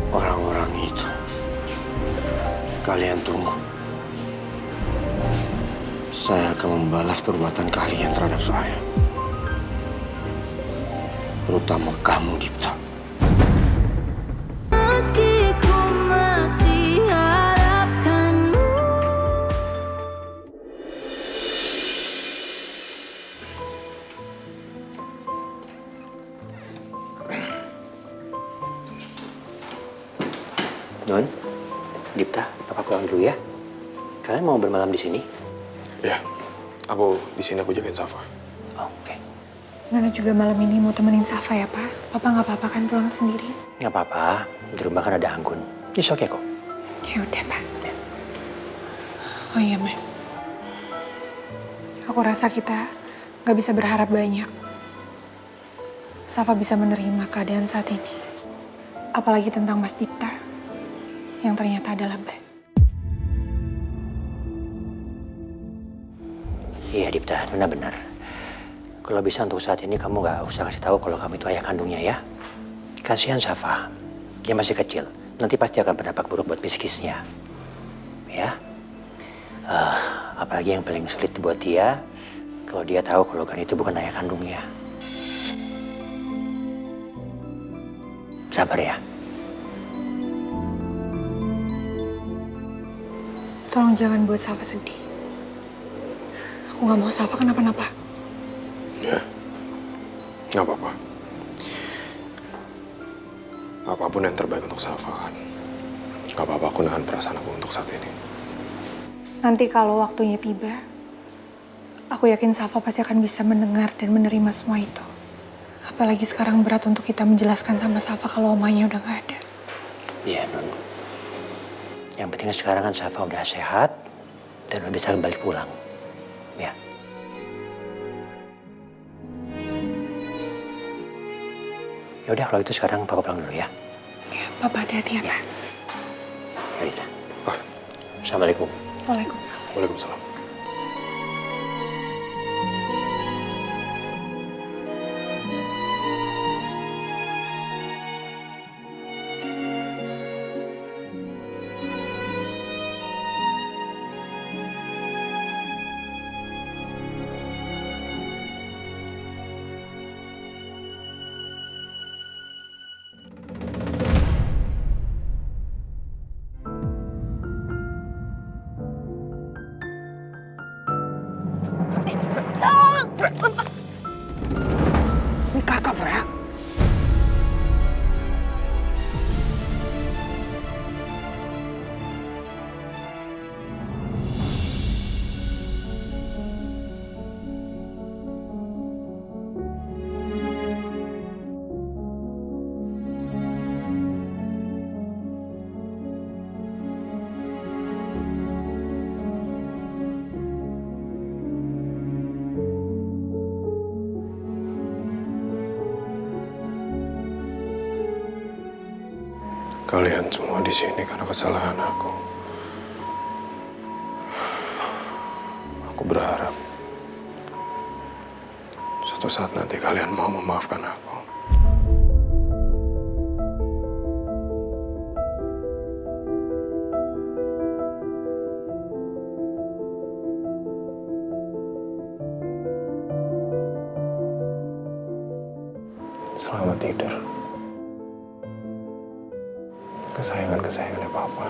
Orang-orang itu, kalian tunggu. Saya akan membalas perbuatan kalian terhadap saya. Terutama kamu, Dipta. Meski ku masih harapkanmu. Non, Dipta, Papa pulang dulu ya. Kalian mau bermalam di sini? Ya, aku di sini aku jagain Safa. Oh, oke. Nona juga malam ini mau temenin Safa ya, Pak? Papa nggak apa-apa kan pulang sendiri? Nggak apa-apa, di rumah kan ada Anggun. It's okay kok. Ya udah, Pak. Oh iya, Mas. Aku rasa kita nggak bisa berharap banyak. Safa bisa menerima keadaan saat ini. Apalagi tentang Mas Dipta, yang ternyata adalah Bas. Iya, Dipta, Nona benar. Kalau bisa untuk saat ini kamu nggak usah kasih tahu kalau kamu itu ayah kandungnya ya. Kasihan Safa, dia masih kecil. Nanti pasti akan berdampak buruk buat psikisnya. Ya. Apalagi yang paling sulit buat dia, kalau dia tahu kalau Gani itu bukan ayah kandungnya. Sabar ya. Tolong jangan buat Safa sedih. Aku nggak mau Safa kenapa-napa. Ya, nggak apa-apa. Apapun yang terbaik untuk Safa kan. Nggak apa-apa, aku nahan perasaan aku untuk saat ini. Nanti kalau waktunya tiba, aku yakin Safa pasti akan bisa mendengar dan menerima semua itu. Apalagi sekarang berat untuk kita menjelaskan sama Safa kalau omanya udah nggak ada. Iya, Non. Yang penting sekarang kan Safa udah sehat dan udah bisa kembali pulang. Ya. Ya udah kalau itu sekarang Papa pulang dulu ya. Ya, Papa hati-hati ya, Pak. Mari. Pak, Assalamualaikum. Waalaikumsalam. waalaikumsalam. Ini kakak, Freya. Kalian semua di sini karena kesalahan aku. Aku berharap suatu saat nanti kalian mau memaafkan aku. Selamat tidur. Kesayangan-kesayangannya Papa.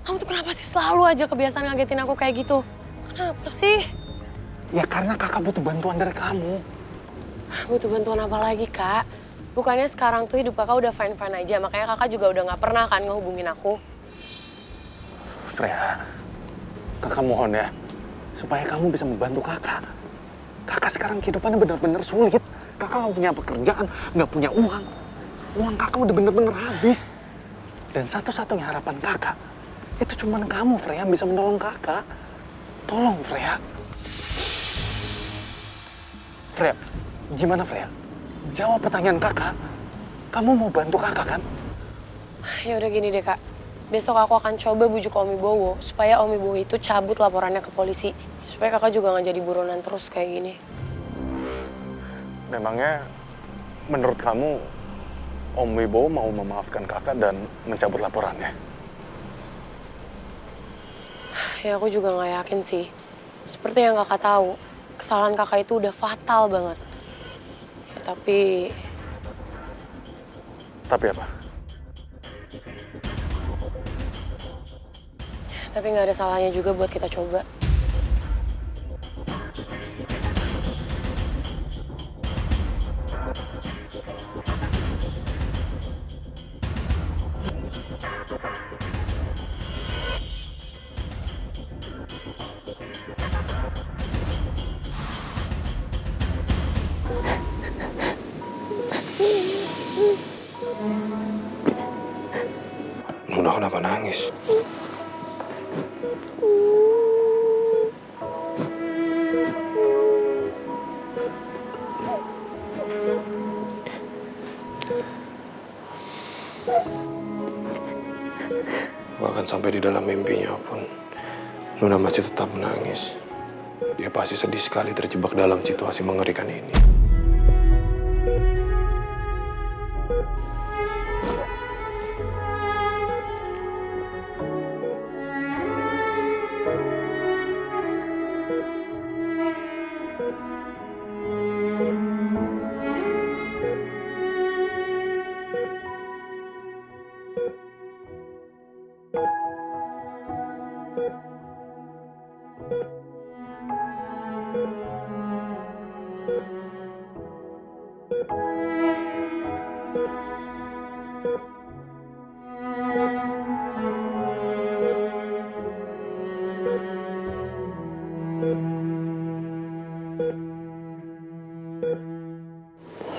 Kamu tuh kenapa sih selalu aja kebiasaan ngagetin aku kayak gitu? Kenapa sih? Ya karena kakak butuh bantuan dari kamu. Butuh bantuan apa lagi, Kak? Bukannya sekarang tuh hidup kakak udah fine-fine aja, makanya kakak juga udah gak pernah kan ngehubungin aku. Freya, kakak mohon ya, supaya kamu bisa membantu kakak. Kakak sekarang kehidupannya benar-benar sulit. Kakak nggak punya pekerjaan, nggak punya uang. Uang kakak udah benar-benar habis. Dan satu-satunya harapan kakak, itu cuma kamu, Freya, yang bisa menolong kakak. Tolong, Freya. Freya, gimana, Freya? Jawab pertanyaan kakak. Kamu mau bantu kakak, kan? Ya udah gini deh, Kak. Besok aku akan coba bujuk Om Wibowo supaya Om Wibowo itu cabut laporannya ke polisi. Supaya kakak juga nggak jadi buronan terus kayak gini. Memangnya menurut kamu Om Wibowo mau memaafkan kakak dan mencabut laporannya? Ya aku juga nggak yakin sih. Seperti yang kakak tahu, kesalahan kakak itu udah fatal banget. Ya, Tapi apa? Tapi nggak ada salahnya juga buat kita coba. Luna kenapa nangis? Bahkan sampai di dalam mimpinya pun, Luna masih tetap menangis. Dia pasti sedih sekali terjebak dalam situasi mengerikan ini.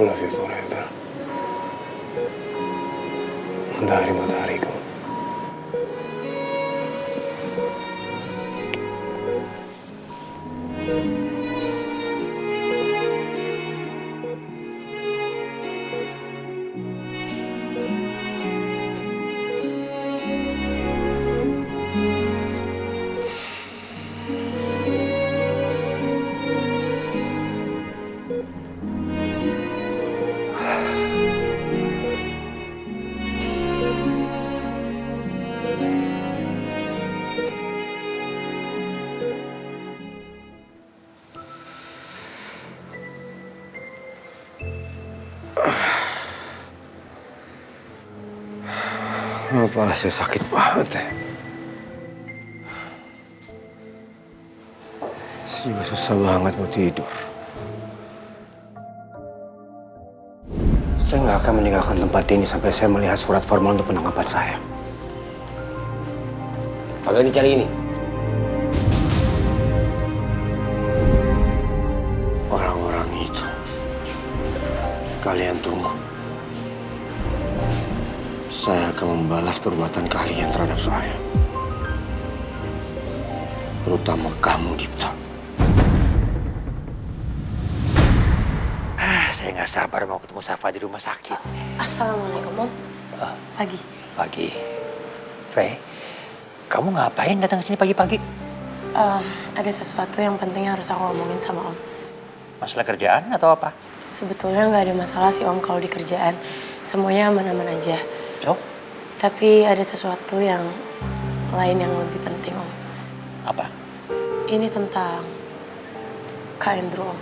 I love you forever. Matahari-matahariku. Kepala saya sakit banget ya. Juga susah banget mau tidur. Saya nggak akan meninggalkan tempat ini sampai saya melihat surat formal untuk penangkapan saya. Agak dicari ini. Orang-orang itu. Kalian tunggu. Saya akan membalas perbuatan kalian terhadap saya. Terutama kamu, Dipta. Saya nggak sabar mau ketemu Safa di rumah sakit. Assalamualaikum, Om. Pagi. Pagi. Frey, kamu ngapain datang ke sini pagi-pagi? Ada sesuatu yang penting yang harus aku ngomongin sama Om. Masalah kerjaan atau apa? Sebetulnya nggak ada masalah sih Om kalau di kerjaan. Semuanya aman-aman aja. So? Tapi ada sesuatu yang lain yang lebih penting, Om. Apa? Ini tentang Kak Andrew, Om.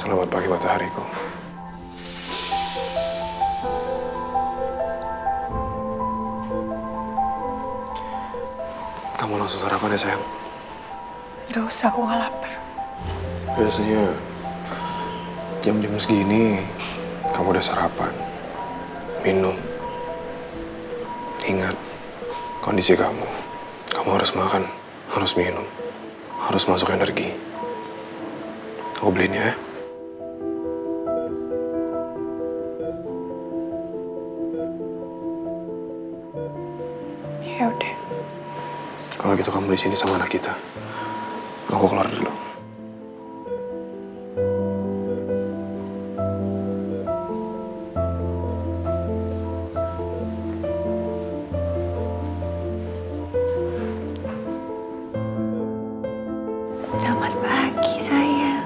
Selamat pagi matahariku. Kamu langsung sarapan ya sayang? Gak usah, aku gak lapar. Biasanya jam-jam segini kamu udah sarapan, minum. Ingat, kondisi kamu. Kamu harus makan, harus minum, harus masuk energi. Aku beliin ya. Ya udah. Kalau gitu kamu di sini sama anak kita. Aku keluar dulu. Selamat pagi, sayang.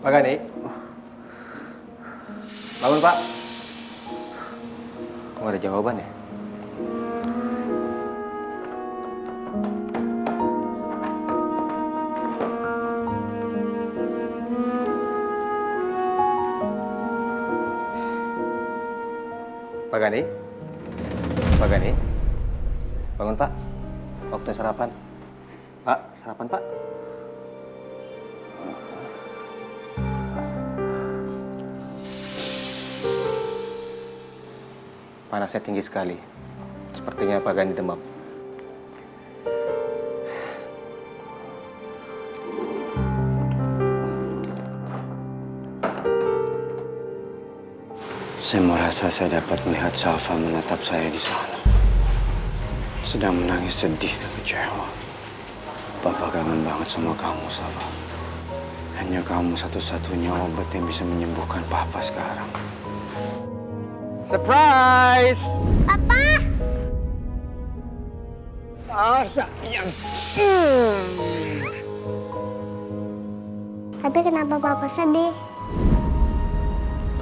Pak Gani. Bangun, Pak. Kok nggak ada jawaban ya? Pak Gani? Pak Gani? Bangun, Pak. Waktu sarapan. Pak, sarapan, Pak. Panasnya tinggi sekali. Sepertinya Pak Gani demam. Saya merasa saya dapat melihat Safa menatap saya di sana. Sedang menangis sedih dan kecewa. Papa kangen banget sama kamu, Safa. Hanya kamu satu-satunya obat yang bisa menyembuhkan Papa sekarang. Surprise! Papa! Sayang. Tapi kenapa Papa sedih?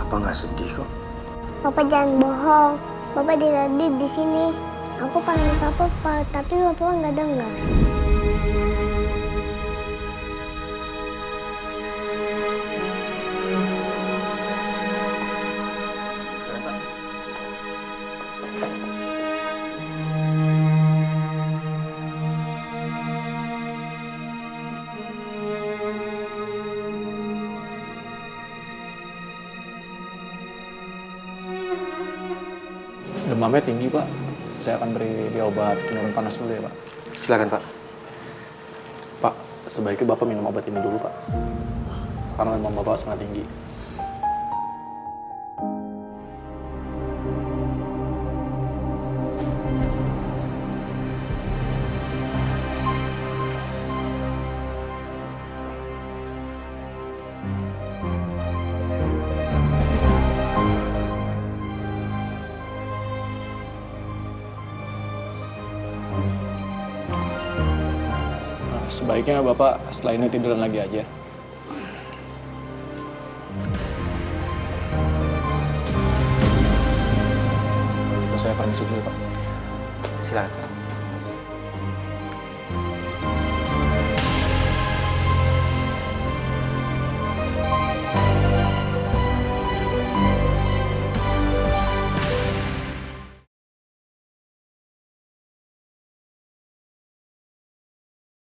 Papa nggak sedih kok. Papa jangan bohong. Papa tadi di sini. Aku panggil Papa, tapi Papa nggak dengar. Demamnya tinggi, Pak. Saya akan beri dia obat penurun panas dulu ya, Pak. Silakan, Pak. Pak, sebaiknya Bapak minum obat ini dulu, Pak. Karena demam Bapak sangat tinggi. Sebaiknya Bapak setelah ini tiduran lagi aja. Kalau gitu saya permisi dulu, Pak. Silakan.